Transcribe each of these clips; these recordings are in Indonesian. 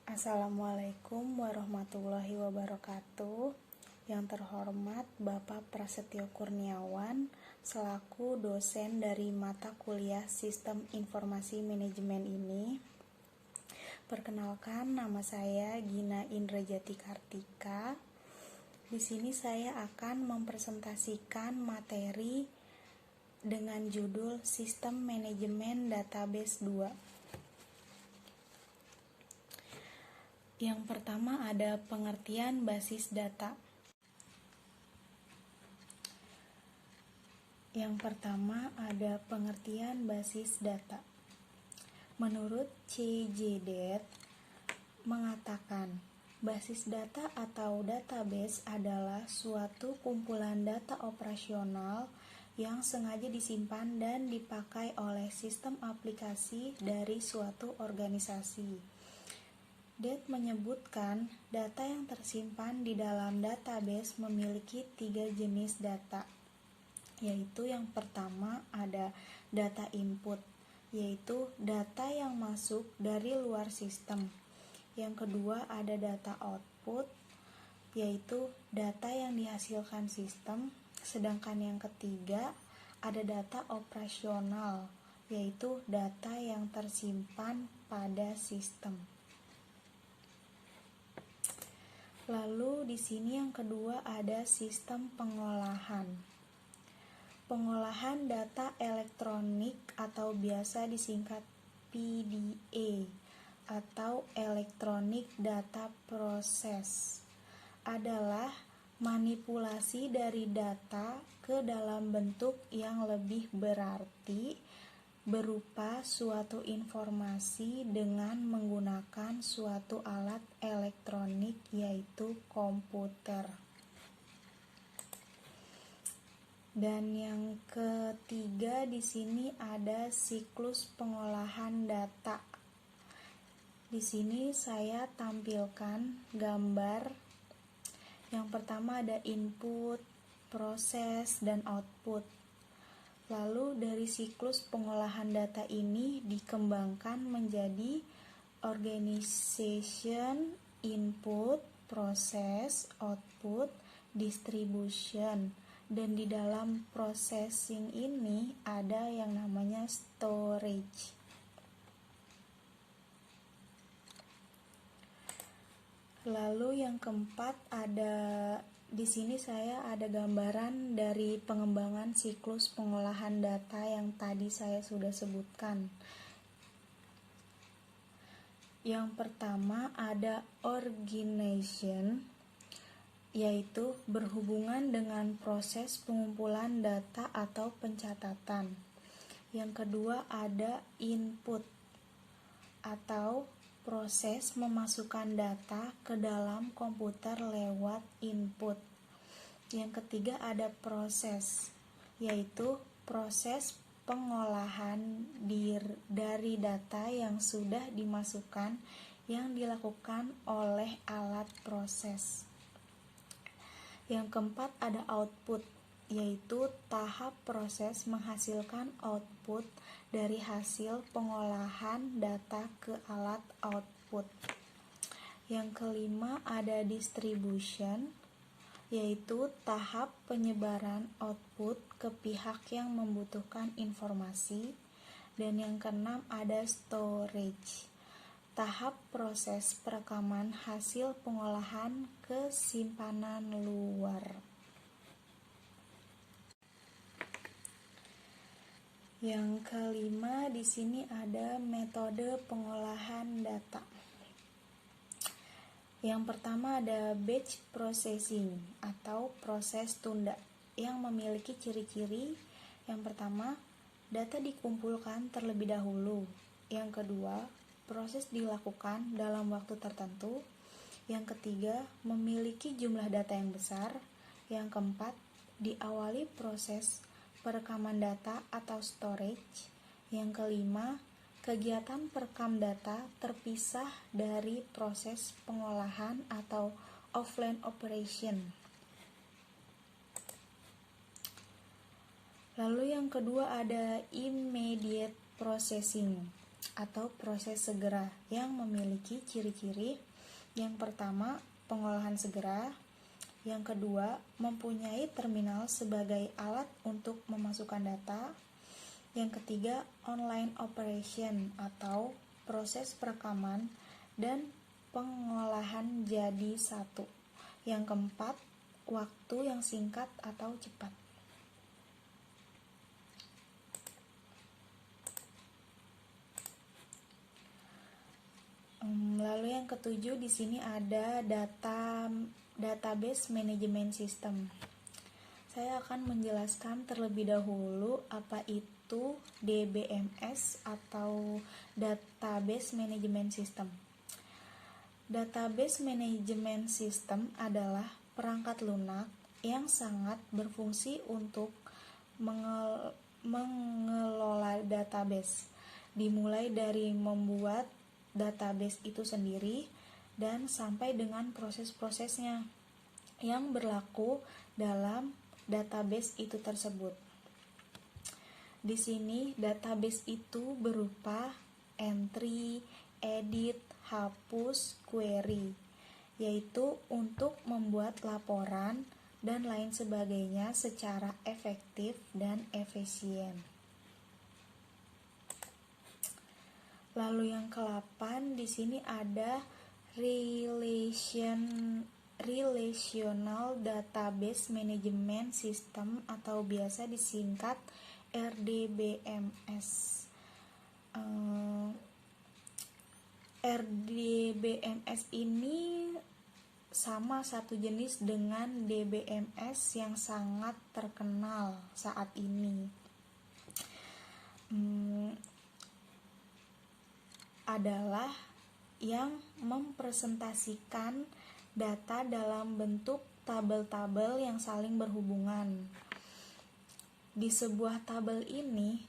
Assalamualaikum warahmatullahi wabarakatuh. Yang terhormat Bapak Prasetyo Kurniawan selaku dosen dari mata kuliah Sistem Informasi Manajemen ini. Perkenalkan, nama saya Gina Indrajati Kartika. Di sini saya akan mempresentasikan materi dengan judul Sistem Manajemen Database 2. Yang pertama ada pengertian basis data. Menurut CJDET mengatakan, basis data atau database adalah suatu kumpulan data operasional yang sengaja disimpan dan dipakai oleh sistem aplikasi dari suatu organisasi. DET menyebutkan data yang tersimpan di dalam database memiliki 3 jenis data, yaitu yang pertama ada data input, yaitu data yang masuk dari luar sistem. Yang kedua ada data output, yaitu data yang dihasilkan sistem. Sedangkan yang ketiga ada data operasional, yaitu data yang tersimpan pada sistem. Lalu di sini yang kedua ada sistem pengolahan. Pengolahan data elektronik atau biasa disingkat PDA atau Electronic Data Process adalah manipulasi dari data ke dalam bentuk yang lebih berarti berupa suatu informasi dengan menggunakan suatu alat elektronik yaitu komputer. Dan yang ketiga di sini ada siklus pengolahan data. Di sini saya tampilkan gambar. Yang pertama ada input, proses, dan output. Lalu dari siklus pengolahan data ini dikembangkan menjadi organization, input, proses, output, distribution. Dan di dalam processing ini ada yang namanya storage. Lalu yang keempat ada di sini saya ada gambaran dari pengembangan siklus pengolahan data yang tadi saya sudah sebutkan. Yang pertama ada organization, yaitu berhubungan dengan proses pengumpulan data atau pencatatan. Yang kedua ada input atau proses memasukkan data ke dalam komputer lewat input. Yang ketiga ada proses, yaitu proses pengolahan dari data yang sudah dimasukkan yang dilakukan oleh alat proses. Yang keempat ada output, yaitu tahap proses menghasilkan output dari hasil pengolahan data ke alat output. Yang kelima ada distribution, yaitu tahap penyebaran output ke pihak yang membutuhkan informasi. Dan yang keenam ada storage, tahap proses perekaman hasil pengolahan ke simpanan luar. Yang kelima di sini ada metode pengolahan data. Yang pertama ada batch processing atau proses tunda yang memiliki ciri-ciri. Yang pertama, data dikumpulkan terlebih dahulu. Yang kedua, proses dilakukan dalam waktu tertentu. Yang ketiga, memiliki jumlah data yang besar. Yang keempat, diawali proses perekaman data atau storage. Yang kelima, kegiatan perekam data terpisah dari proses pengolahan atau offline operation. Lalu yang kedua ada immediate processing atau proses segera yang memiliki ciri-ciri. Yang pertama, pengolahan segera. Yang kedua, mempunyai terminal sebagai alat untuk memasukkan data. Yang ketiga, online operation atau proses perekaman dan pengolahan jadi satu. Yang keempat, waktu yang singkat atau cepat. Lalu yang ketujuh di sini ada database management system. Saya akan menjelaskan terlebih dahulu apa itu DBMS atau database management system. Database management system adalah perangkat lunak yang sangat berfungsi untuk mengelola database, dimulai dari membuat database itu sendiri dan sampai dengan proses-prosesnya yang berlaku dalam database itu tersebut. Di sini database itu berupa entry, edit, hapus, query, yaitu untuk membuat laporan dan lain sebagainya secara efektif dan efisien. Lalu yang ke-8 di sini ada Relational Database Management System atau biasa disingkat RDBMS. RDBMS ini sama satu jenis dengan DBMS yang sangat terkenal saat ini. Adalah yang mempresentasikan data dalam bentuk tabel-tabel yang saling berhubungan. Di sebuah tabel ini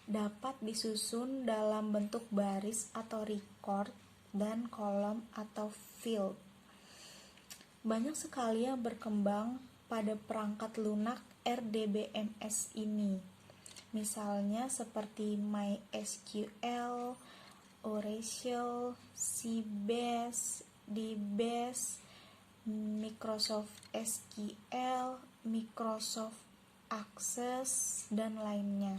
dapat disusun dalam bentuk baris atau record dan kolom atau field. Banyak sekali yang berkembang pada perangkat lunak RDBMS ini. Misalnya seperti MySQL, Oracle, Sybase, DBase, Microsoft SQL, Microsoft Access, dan lainnya.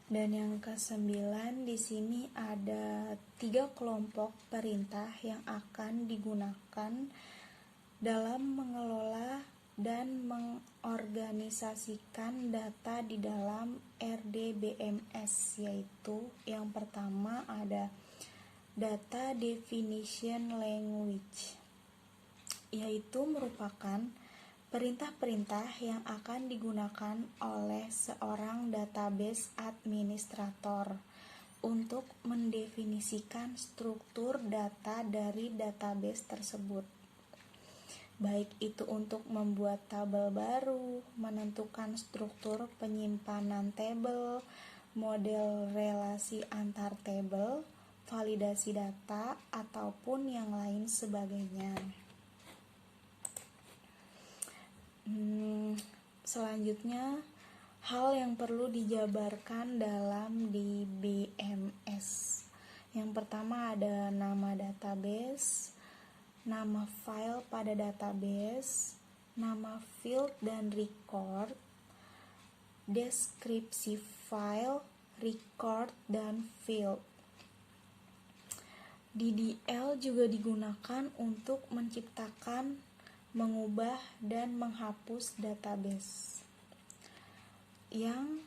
Dan yang ke-9 di sini ada 3 kelompok perintah yang akan digunakan dalam mengelola dan mengorganisasikan data di dalam RDBMS, yaitu yang pertama ada Data Definition Language, yaitu merupakan perintah-perintah yang akan digunakan oleh seorang database administrator untuk mendefinisikan struktur data dari database tersebut. Baik itu untuk membuat tabel baru, menentukan struktur penyimpanan tabel, model relasi antar tabel, validasi data, ataupun yang lain sebagainya. Selanjutnya, hal yang perlu dijabarkan dalam DBMS. Yang pertama ada nama database, nama file pada database, nama field dan record, deskripsi file, record, dan field. DDL juga digunakan untuk menciptakan, mengubah, dan menghapus database. Yang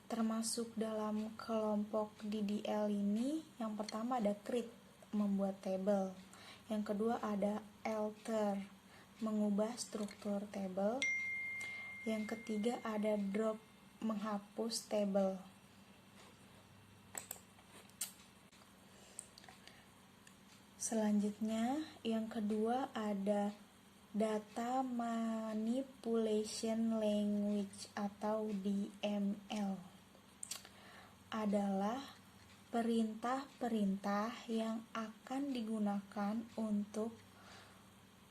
termasuk dalam kelompok DDL ini, yang pertama ada create, membuat tabel. Yang kedua ada alter, mengubah struktur tabel. Yang ketiga ada drop, menghapus tabel. Selanjutnya yang kedua ada Data Manipulation Language atau DML. Adalah perintah-perintah yang akan digunakan untuk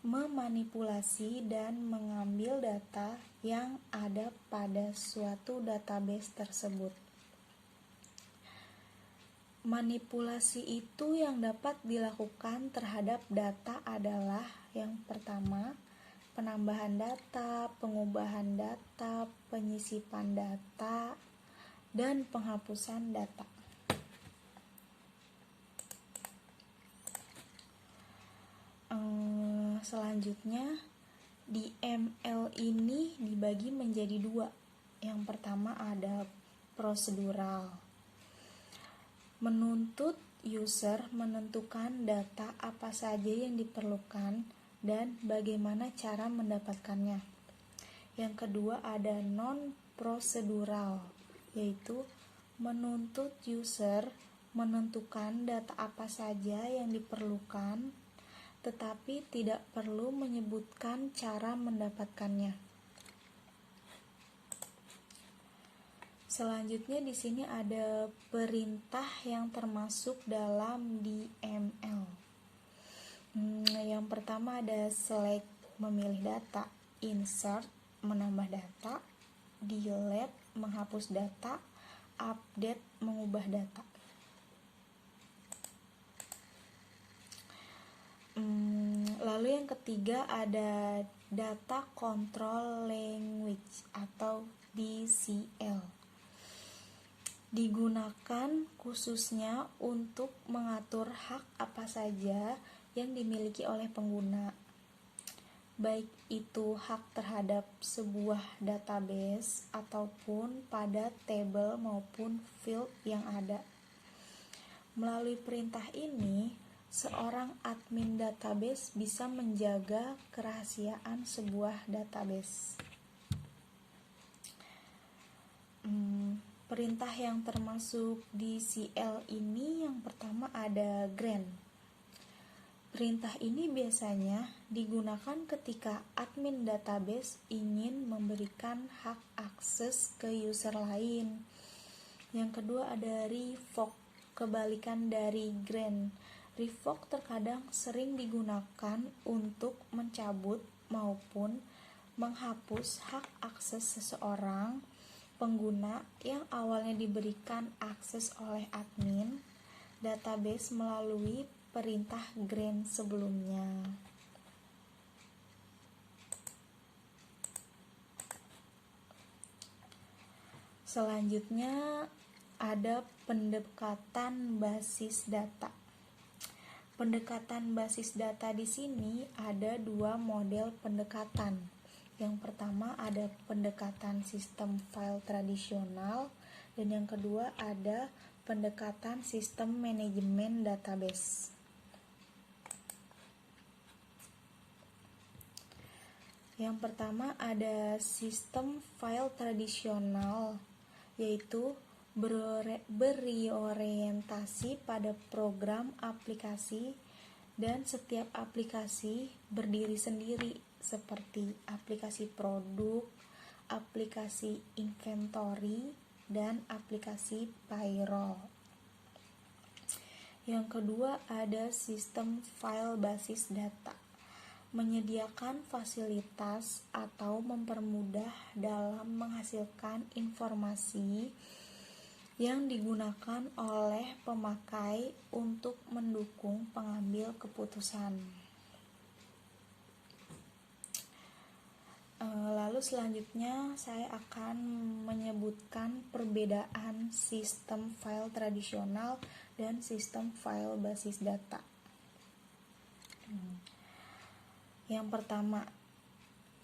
memanipulasi dan mengambil data yang ada pada suatu database tersebut. Manipulasi itu yang dapat dilakukan terhadap data adalah yang pertama, penambahan data, pengubahan data, penyisipan data, dan penghapusan data. Selanjutnya, di ML ini dibagi menjadi dua. Yang pertama ada prosedural. Menuntut user menentukan data apa saja yang diperlukan dan bagaimana cara mendapatkannya. Yang kedua ada non-prosedural, yaitu menuntut user menentukan data apa saja yang diperlukan, tetapi tidak perlu menyebutkan cara mendapatkannya. Selanjutnya di sini ada perintah yang termasuk dalam DML. Yang pertama ada select memilih data, insert menambah data, delete menghapus data, update mengubah data. Lalu yang ketiga ada data control language atau DCL. Digunakan khususnya untuk mengatur hak apa saja yang dimiliki oleh pengguna, baik itu hak terhadap sebuah database ataupun pada tabel maupun field yang ada. Melalui perintah ini, seorang admin database bisa menjaga kerahasiaan sebuah database. Perintah yang termasuk di CL ini yang pertama ada grant. Perintah ini biasanya digunakan ketika admin database ingin memberikan hak akses ke user lain. Yang kedua ada revoke, kebalikan dari grant. Revoke terkadang sering digunakan untuk mencabut maupun menghapus hak akses seseorang pengguna yang awalnya diberikan akses oleh admin database melalui perintah grant sebelumnya. Selanjutnya ada pendekatan basis data. Pendekatan basis data di sini ada dua model pendekatan. Yang pertama ada pendekatan sistem file tradisional dan yang kedua ada pendekatan sistem manajemen database. Yang pertama ada sistem file tradisional, yaitu berorientasi pada program aplikasi dan setiap aplikasi berdiri sendiri seperti aplikasi produk, aplikasi inventory, dan aplikasi payroll. Yang kedua ada sistem file basis data, menyediakan fasilitas atau mempermudah dalam menghasilkan informasi yang digunakan oleh pemakai untuk mendukung pengambil keputusan. Lalu selanjutnya saya akan menyebutkan perbedaan sistem file tradisional dan sistem file basis data. Yang pertama,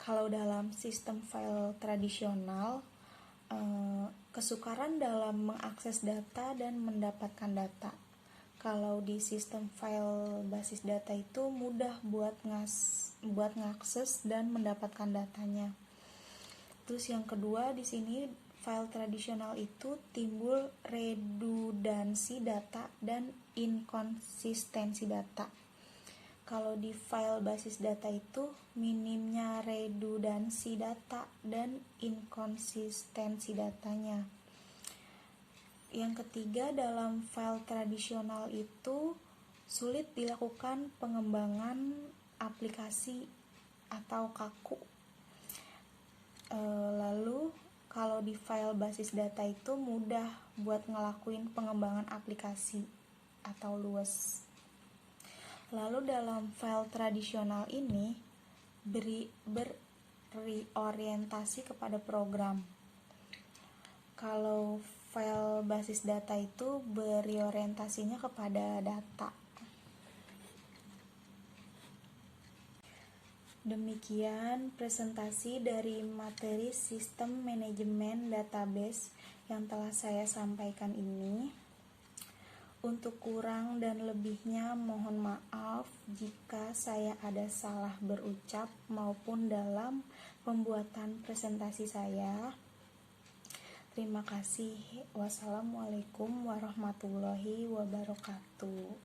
kalau dalam sistem file tradisional, kesukaran dalam mengakses data dan mendapatkan data. Kalau di sistem file basis data itu mudah buat ngakses dan mendapatkan datanya. Terus yang kedua di sini file tradisional itu timbul redundansi data dan inkonsistensi data. Kalau di file basis data itu minimnya redundansi data dan inkonsistensi datanya. Yang ketiga, dalam file tradisional itu sulit dilakukan pengembangan aplikasi atau kaku. Lalu kalau di file basis data itu mudah buat ngelakuin pengembangan aplikasi atau luas. Lalu dalam file tradisional ini berorientasi kepada program. Kalau file basis data itu berorientasinya kepada data. Demikian presentasi dari materi sistem manajemen database yang telah saya sampaikan ini. Untuk kurang dan lebihnya mohon maaf jika saya ada salah berucap maupun dalam pembuatan presentasi saya. Terima kasih. Wassalamualaikum warahmatullahi wabarakatuh.